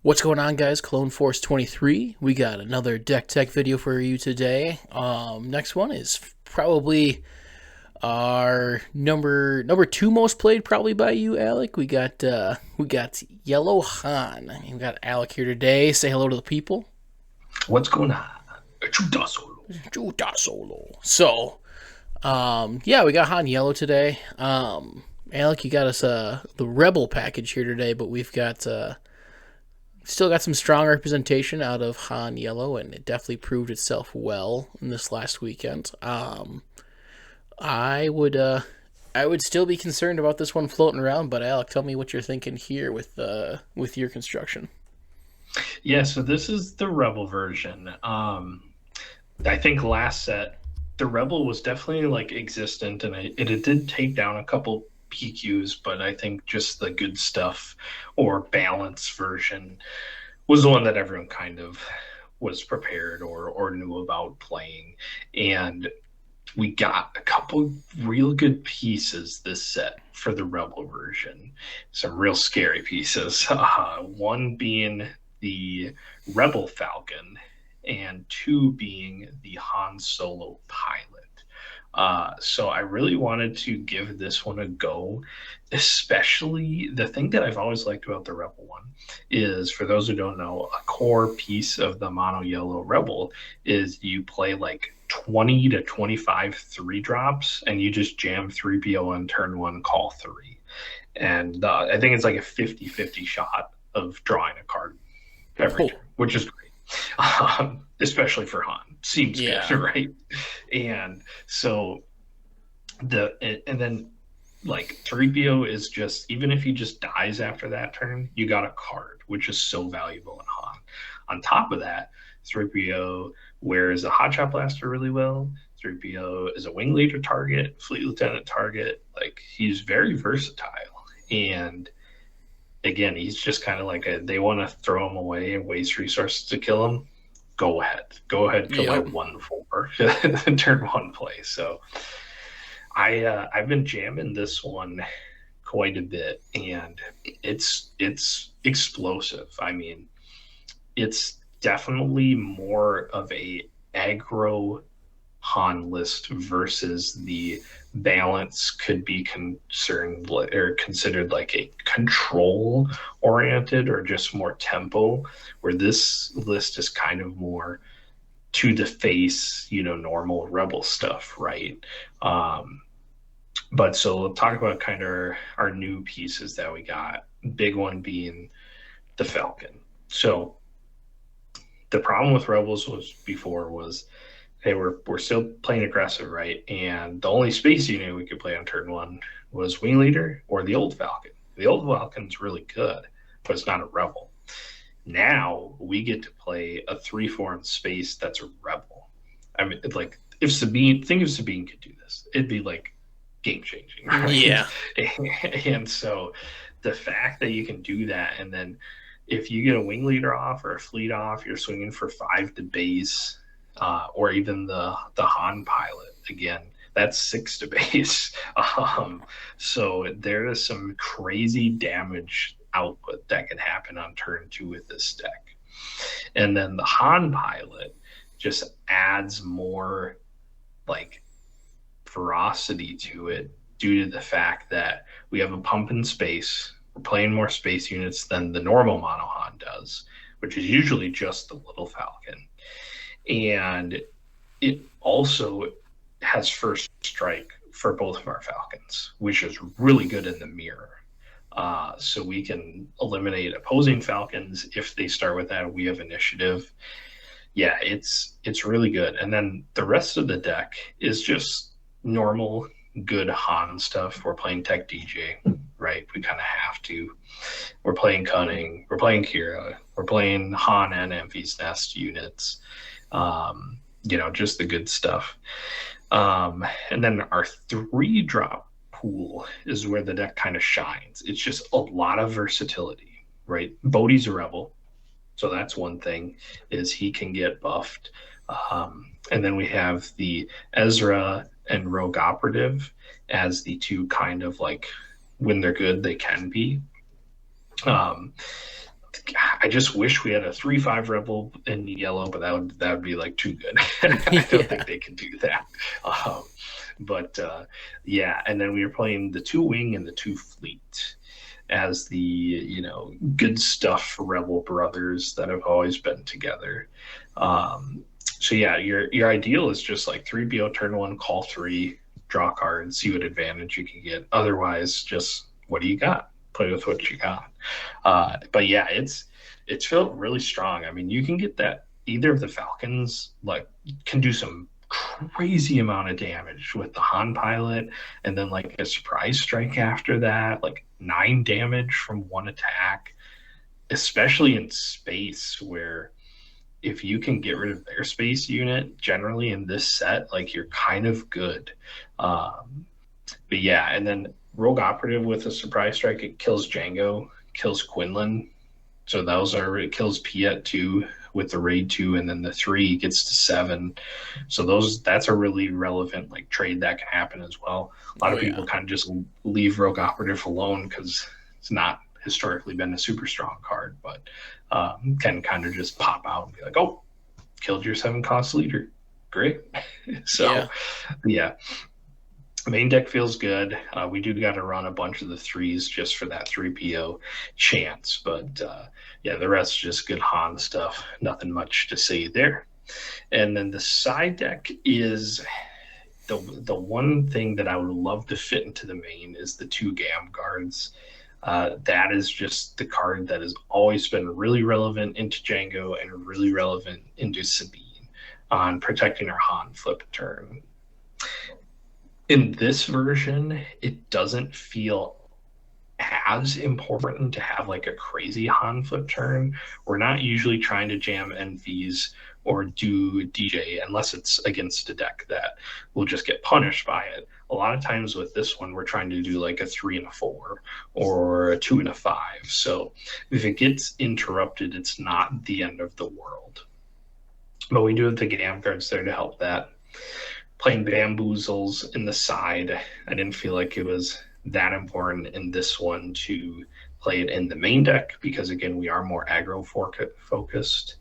What's going on, guys? Clone Force 23. We got another deck tech video for you today. Next one is probably our number two most played, probably by you, Alec. We got Yellow Han. We got Alec here today. Say hello to the people. What's going on? Chuta solo. Juta solo. So, yeah, we got Han Yellow today. Alec, you got us the Rebel package here today, but we've got still got some strong representation out of Han Yellow, and it definitely proved itself well in this last weekend. I would I would still be concerned about this one floating around, but Alec, tell me what you're thinking here with your construction. Yeah, so this is the Rebel version. I think last set the Rebel was definitely like existent, and it did take down a couple PQs, but I think just the good stuff or balance version was the one that everyone kind of was prepared or knew about playing. And we got a couple real good pieces this set for the Rebel version. Some real scary pieces. One being the Rebel Falcon, and two being the Han Solo pilot. So I really wanted to give this one a go, especially the thing that I've always liked about the Rebel one is, for those who don't know, a core piece of the Mono Yellow Rebel is you play like 20 to 25 three drops and you just jam 3PO on turn one, call three. And I think it's like a 50-50 shot of drawing a card every Oh, turn, which is great, especially for Han. Seems good, yeah, right? And so and then like 3PO is just, even if he just dies after that turn, you got a card, which is so valuable in Han. On top of that, 3PO wears a Hotshot Blaster really well. 3PO is a wing leader target, fleet lieutenant target. Like, he's very versatile. And again, he's just kind of like they want to throw him away and waste resources to kill him. Go ahead, kill my yep. 1/4 turn one play. So I've been jamming this one quite a bit, and it's explosive. I mean, it's definitely more of a aggro Han list versus the balance could be concerned or considered like a control oriented or just more tempo, where this list is kind of more to the face, normal rebel stuff, right? um but so we'll talk about kind of our new pieces that we got. Big one being the Falcon. So the problem with rebels was hey, we're still playing aggressive, right? And the only space unit we could play on turn one was Wing Leader or the Old Falcon. The Old Falcon's really good, but it's not a rebel. Now we get to play a 3/4 in space that's a rebel. I mean, it's like, if Sabine, think if Sabine could do this, it'd be like game changing, right? Yeah, And so the fact that you can do that, and then if you get a wing leader off or a fleet off, you're swinging for five to base, or even the Han pilot again. That's six to base. So there is some crazy damage output that can happen on turn two with this deck. And then the Han pilot just adds more like ferocity to it due to the fact that we have a pump in space. We're playing more space units than the normal Mono Han does, which is usually just the Little Falcon. And it also has first strike for both of our Falcons, which is really good in the mirror. So we can eliminate opposing Falcons if they start with that. We have initiative. Yeah, it's really good. And then the rest of the deck is just normal good Han stuff. We're playing Tech DJ, right? We kind of have to. We're playing Cunning. We're playing Kira. We're playing Han and Envy's Nest units. Just the good stuff. And then our three drop pool is where the deck kind of shines. It's just a lot of versatility, right? Bodhi's a rebel. So that's one thing, is he can get buffed. And then we have the Ezra and Rogue Operative as the two kind of like, when they're good, they can be. Um, I just wish we had a 3/5 rebel in yellow, but that would be like too good. I don't think Yeah. they can do that. Um, but yeah, and then we were playing the 2 wing and the 2 fleet as the good stuff rebel brothers that have always been together. So yeah, your ideal is just like 3BO turn one, call three, draw cards, see what advantage you can get. Otherwise, just what do you got? Play with what you got. But yeah, it's felt really strong. I mean, you can get that either of the Falcons like can do some crazy amount of damage with the Han pilot, and then like a surprise strike after that, like 9 damage from one attack, especially in space where if you can get rid of their space unit, generally in this set, like you're kind of good. Um, but yeah, and then Rogue Operative with a surprise strike, it kills Django, kills Quinlan. So those are it kills Piet two with the raid two, and then the three gets to 7. So that's a really relevant like trade that can happen as well. A lot Oh of people yeah. kind of just leave Rogue Operative alone because it's not historically been a super strong card, but can kind of just pop out and be like, oh, killed your 7 cost leader. Great. Yeah. So yeah, main deck feels good. We do got to run a bunch of the threes just for that 3PO chance, but yeah, the rest is just good Han stuff. Nothing much to say there. And then the side deck is the one thing that I would love to fit into the main is the 2 Gam guards. That is just the card that has always been really relevant into Django and really relevant into Sabine on protecting our Han flip turn. In this version, it doesn't feel as important to have like a crazy Han flip turn. We're not usually trying to jam NVs or do DJ unless it's against a deck that will just get punished by it. A lot of times with this one, we're trying to do like a 3 and a 4 or a 2 and a 5. So if it gets interrupted, it's not the end of the world. But we do have the Gam guards there to help that. Playing bamboozles in the side, I didn't feel like it was that important in this one to play it in the main deck because again we are more aggro focused.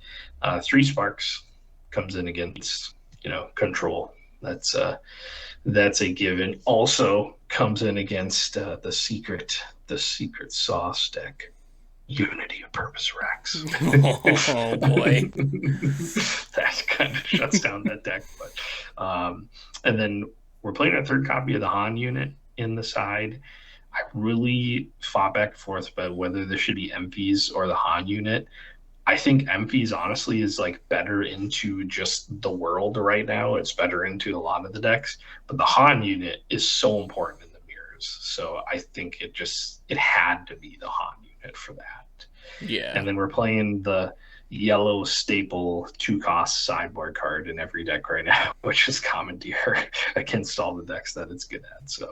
3 sparks comes in against control. That's a given. Also comes in against the secret sauce deck. Unity of Purpose Rex. Oh boy. That kind of shuts down that deck. But and then we're playing a third copy of the Han unit in the side. I really fought back and forth about whether this should be MPs or the Han unit. I think MPs honestly is like better into just the world right now. It's better into a lot of the decks, but the Han unit is so important in the mirrors. So I think it had to be the Han unit for that. Yeah. And then we're playing the yellow staple 2 cost sideboard card in every deck right now, which is Commandeer against all the decks that it's good at. So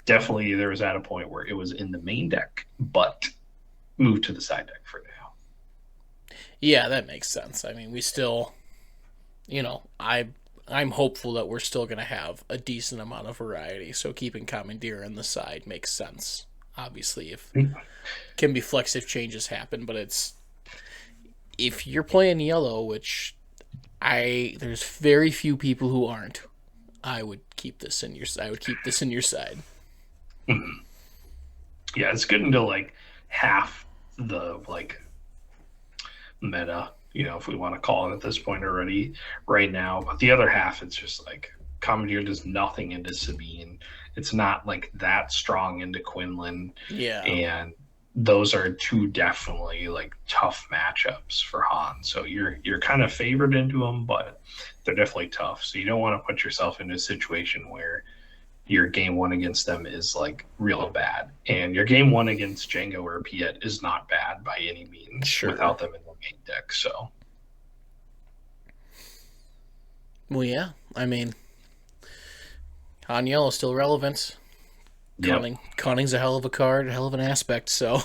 definitely there was at a point where it was in the main deck, but moved to the side deck for now. Yeah, that makes sense. I mean, we still, I'm hopeful that we're still going to have a decent amount of variety. So keeping Commandeer on the side makes sense. Obviously, if can be flex if changes happen, but if you're playing yellow, which there's very few people who aren't, I would keep this in your side. Yeah, it's good until like half the like meta, if we want to call it at this point already right now. But the other half, it's just like Commandeer does nothing into Sabine. It's not like that strong into Quinlan. Yeah. And those are two definitely like tough matchups for Han. So you're kind of favored into them, but they're definitely tough. So you don't want to put yourself in a situation where your game one against them is like real bad, and your game one against Django or Piet is not bad by any means Sure. without them in the main deck. So Well, yeah. I mean, Han Yellow is still relevant. yep. Cunning's a hell of a card, a hell of an aspect. So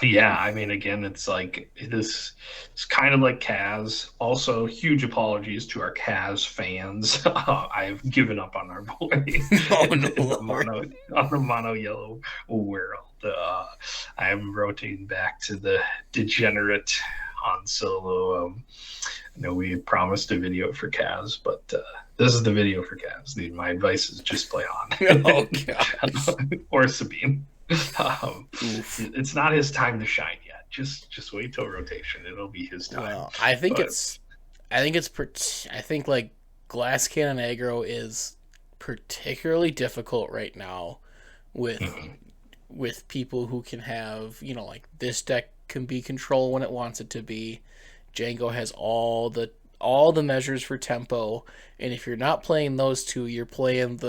Yeah, I mean, again, it's like this. It's kind of like Kaz. Also, huge apologies to our Kaz fans. I've given up on our boy Oh in, no, in the Lord. mono yellow world. I'm rotating back to the degenerate Han Solo. I know we promised a video for Kaz, but this is the video for Kaz. My advice is just play Oh on gosh. or Sabine. Oof. It's not his time to shine yet. Just wait till rotation. It'll be his time. Well, I think But it's, I think like glass cannon aggro is particularly difficult right now with mhm. people who can have, like this deck can be control when it wants it to be. Django has all the measures for tempo, and if you're not playing those two, you're playing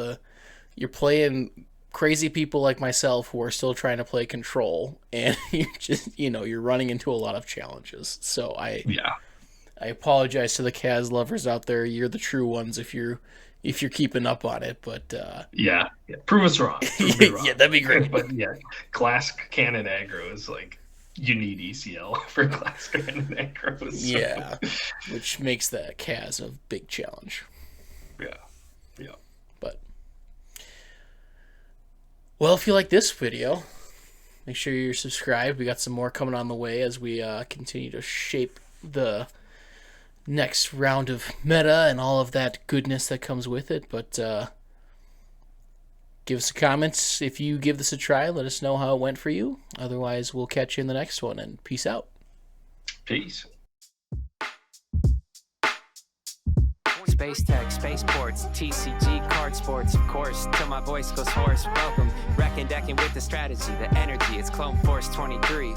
crazy people like myself who are still trying to play control, and you're running into a lot of challenges. So Yeah, I apologize to the Kaz lovers out there. You're the true ones if you're keeping up on it, but yeah. Prove us wrong. Prove me yeah, wrong. that'd be great. But yeah, glass cannon aggro is like you need ECL for glass cannon aggro. So Yeah, which makes the Kaz a big challenge. yeah, yeah. But well, if you like this video, make sure you're subscribed. We got some more coming on the way as we continue to shape the next round of meta and all of that goodness that comes with it. But give us a comments if you give this a try. Let us know how it went for you. Otherwise, we'll catch you in the next one, and peace out. Peace. Space tech, spaceports, TCG, card sports, of course, till my voice goes hoarse. Welcome, reckon decking with the strategy, the energy, it's Clone Force 23.